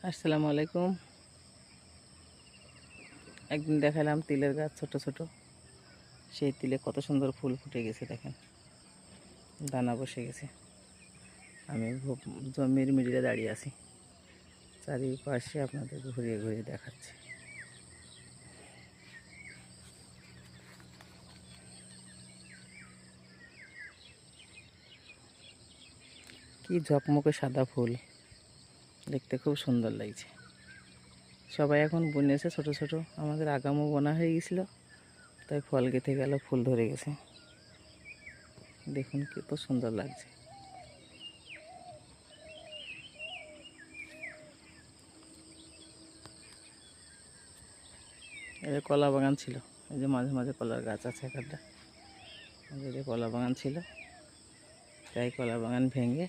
আসসালামু আলাইকুম। একদিন দেখালাম তিলের গাছ ছোট ছোট, সেই তিলে কত সুন্দর ফুল ফুটে গেছে, দেখেন দানা বসে গেছে। আমি জমির মিডিলে দাঁড়িয়ে আছি, চারিপাশে আপনাদের ঘুরিয়ে ঘুরিয়ে দেখাচ্ছি। কি ঝকমকে সাদা ফুল, দেখতে খুব সুন্দর লাগছে। সবাই এখন বুনেছে ছোট ছোট, আমাদের আগামও বোনা হয়ে গেছিল, তাই ফল গেঁথে গেল, ফুল ধরে গেছে। দেখুন কত সুন্দর লাগছে। এই যে কলা বাগান ছিল, এই যে মাঝে মাঝে কলার গাছ আছে একটা, এই যে কলা বাগান ছিল, তাই কলা বাগান ভেঙে